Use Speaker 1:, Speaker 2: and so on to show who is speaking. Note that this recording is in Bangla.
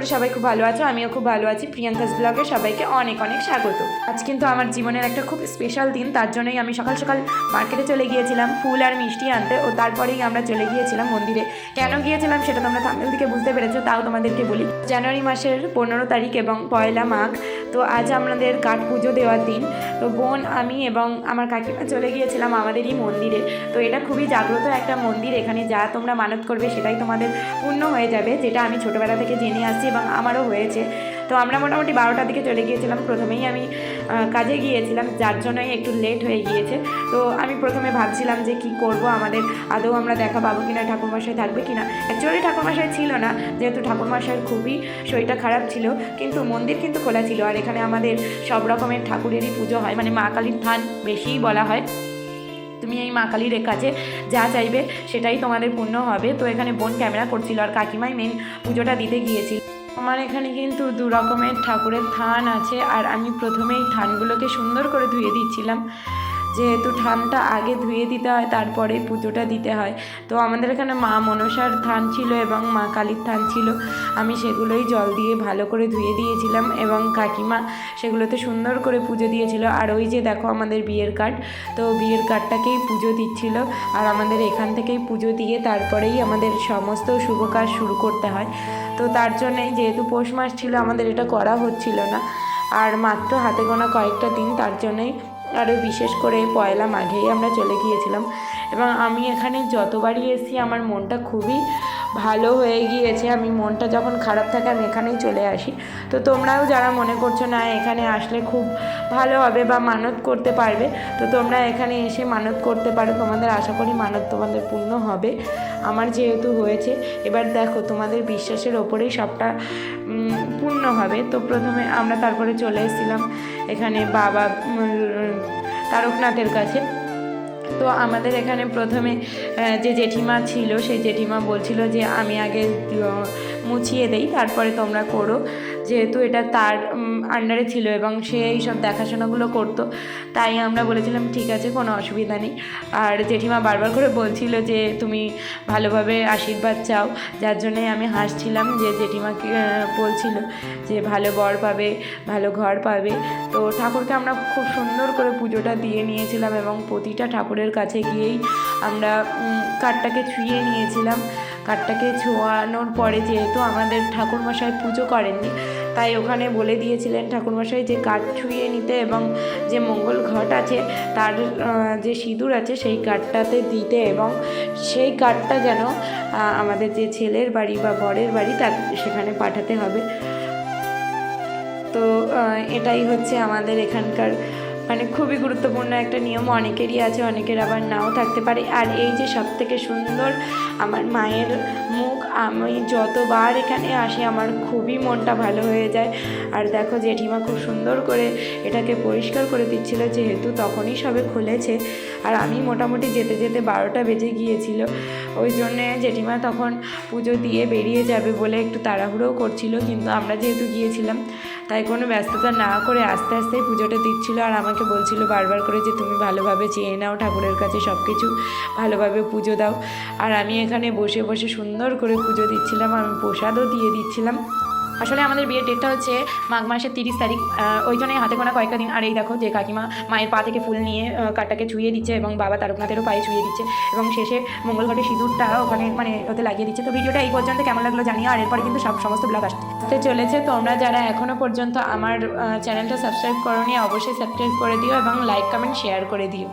Speaker 1: করি সবাই খুব ভালো আছো, আমিও খুব ভালো আছি। প্রিয়াঙ্কাস ব্লগে সবাইকে অনেক অনেক স্বাগত। আজ কিন্তু আমার জীবনের একটা খুব স্পেশাল দিন, তার জন্যই আমি সকাল সকাল মার্কেটে চলে গিয়েছিলাম ফুল আর মিষ্টি আনতে, ও তারপরেই আমরা চলে গিয়েছিলাম মন্দিরে। কেন গিয়েছিলাম সেটা তোমরা থাম্বনেল থেকে বুঝতে পেরেছো, তাও তোমাদেরকে বলি। জানুয়ারি মাসের 15 তারিখ এবং পয়লা মাঘ, তো আজ আমাদের কাঠ পুজো দেওয়ার দিন। তো বোন, আমি এবং আমার কাকিমা চলে গিয়েছিলাম আমাদেরই মন্দিরে। তো এটা খুবই জাগ্রত একটা মন্দির, এখানে যা তোমরা মানত করবে সেটাই তোমাদের পূর্ণ হয়ে যাবে, যেটা আমি ছোটোবেলা থেকে জেনে আসছি এবং আমারও হয়েছে। তো আমরা মোটামুটি 12টার দিকে চলে গিয়েছিলাম। প্রথমেই আমি কাজে গিয়েছিলাম, যার জন্যই একটু লেট হয়ে গিয়েছে। তো আমি প্রথমে ভাবছিলাম যে কি করব, আমাদের আদৌ আমরা দেখা পাবো কিনা, ঠাকুরমশাই থাকবে কিনা। অ্যাকচুয়ালি ঠাকুরমশাই ছিল না, যেহেতু ঠাকুরমশাইয়ের খুবই শরীরটা খারাপ ছিল, কিন্তু মন্দির কিন্তু খোলা ছিল। আর এখানে আমাদের সব রকমের ঠাকুরেরই পুজো হয়, মানে মা কালীর থান বেশিই বলা হয়। তুমি এই মা কালীর কাছে যা চাইবে সেটাই তোমাদের পূর্ণ হবে। তো এখানে বোন ক্যামেরা করছিল আর কাকিমাই মেন পুজোটা দিতে গিয়েছিল। আমার এখানে কিন্তু 2 রকমের ঠাকুরের থান আছে, আর আমি প্রথমেই থানগুলোকে সুন্দর করে ধুয়ে দিচ্ছিলাম, যেহেতু থানটা আগে ধুয়ে দিতে হয় তারপরে পুজোটা দিতে হয়। তো আমাদের এখানে মা মনসার থান ছিল এবং মা কালীর থান ছিল, আমি সেগুলোই জল দিয়ে ভালো করে ধুয়ে দিয়েছিলাম এবং কাকিমা সেগুলোতে সুন্দর করে পুজো দিয়েছিল। আর ওই যে দেখো আমাদের বিয়ের কার্ড, তো বিয়ের কার্ডটাকেই পুজো দিচ্ছিল। আর আমাদের এখান থেকেই পুজো দিয়ে তারপরেই আমাদের সমস্ত শুভ কাজ শুরু করতে হয়। তো তার জন্যে যেহেতু পৌষ মাস ছিল, আমাদের এটা করা হচ্ছিল না, আর মাত্র হাতে গোনা কয়েকটা দিন, তার জন্যই আরও বিশেষ করে পয়লা মাঘেই আমরা চলে গিয়েছিলাম। এবং আমি এখানে যতবারই এসেছি আমার মনটা খুবই ভালো হয়ে গিয়েছে। আমি মনটা যখন খারাপ থাকে আমি এখানেই চলে আসি। তো তোমরাও যারা মনে করছো না এখানে আসলে খুব ভালো হবে বা মানত করতে পারবে, তো তোমরা এখানে এসে মানত করতে পারো, তোমাদের আশা করি মানত তোমাদের পূর্ণ হবে। আমার যেহেতু হয়েছে, এবার দেখো তোমাদের বিশ্বাসের ওপরেই সবটা পূর্ণ হবে। তো প্রথমে আমরা তারপরে চলে এসেছিলাম এখানে বাবা তারকনাথের কাছে। তো আমাদের এখানে প্রথমে যে জেঠিমা ছিল, সেই জেঠিমা বলছিল যে আমি আগে মুছিয়ে দেই, তারপরে তোমরা করো, যেহেতু এটা তার আন্ডারে ছিল এবং সে এইসব দেখাশোনাগুলো করতো। তাই আমরা বলেছিলাম ঠিক আছে, কোনো অসুবিধা নেই। আর জেঠিমা বারবার করে বলছিল যে তুমি ভালোভাবে আশীর্বাদ চাও, যার জন্যে আমি হাসছিলাম যে জেঠিমাকে বলছিল যে ভালো বর পাবে, ভালো ঘর পাবে। তো ঠাকুরকে আমরা খুব সুন্দর করে পুজোটা দিয়ে নিয়েছিলাম এবং প্রতিটা ঠাকুরের কাছে গিয়েই আমরা কাঠটাকে ছুঁয়ে নিয়েছিলাম। কাঠটাকে ছোঁয়ানোর পরে, যেহেতু আমাদের ঠাকুরমশাই পুজো করেননি, তাই ওখানে বলে দিয়েছিলেন ঠাকুরমশাই যে কাঠ ছুঁয়ে নিতে এবং যে মঙ্গল ঘট আছে তার যে সিঁদুর আছে সেই কাঠটাতে দিতে, এবং সেই কাঠটা যেন আমাদের যে ছেলের বাড়ি বা বরের বাড়ি তার সেখানে পাঠাতে হবে। তো এটাই হচ্ছে আমাদের এখানকার মানে খুবই গুরুত্বপূর্ণ একটা নিয়ম। অনেকেরই আছে, অনেকের আবার নাও থাকতে পারে। আর এই যে সবথেকে সুন্দর আমার মায়ের মুখ, আমি যতবার এখানে আসি আমার খুবই মনটা ভালো হয়ে যায়। আর দেখো জেঠিমা খুব সুন্দর করে এটাকে পরিষ্কার করে দিচ্ছিল, যেহেতু তখনই সবে খুলেছে। আর আমি মোটামুটি যেতে যেতে 12টা বেজে গিয়েছিল, ওই জন্যে জেঠিমা তখন পুজো দিয়ে বেরিয়ে যাবে বলে একটু তাড়াহুড়োও করছিল। কিন্তু আমরা যেহেতু গিয়েছিলাম তাই কোনো ব্যস্ততা না করে আস্তে আস্তেই পুজোটা দিচ্ছিল। আর আমাকে বলছিল বারবার করে যে তুমি ভালোভাবে চেয়ে নাও ঠাকুরের কাছে, সব কিছু ভালোভাবে পুজো দাও। আর আমি এখানে বসে বসে সুন্দর করে পুজো দিচ্ছিলাম, আমি প্রসাদও দিয়ে দিচ্ছিলাম। আসলে আমাদের বিয়ের ডেটটা হচ্ছে মাঘ মাসের 30 তারিখ, ওই জন্যই হাতে গোনা কয়েকটা দিন। আর এই দেখো যে কাকিমা মায়ের পা থেকে ফুল নিয়ে কাঠটাকে ছুঁয়ে দিচ্ছে এবং বাবা তারকনাথেরও পায়ে ছুঁয়ে দিচ্ছে, এবং শেষে মঙ্গল ঘটে সিঁদুরটা ওখানে মানে ওতে লাগিয়ে দিচ্ছে। তো ভিডিওটা এই পর্যন্ত কেমন লাগলো জানিও, আর এরপরে কিন্তু সমস্ত ব্লগ আসতে চলেছে। তোমরা যারা এখনও পর্যন্ত আমার চ্যানেলটা সাবস্ক্রাইব করোনি অবশ্যই সাবস্ক্রাইব করে দিও এবং লাইক কমেন্ট শেয়ার করে দিও।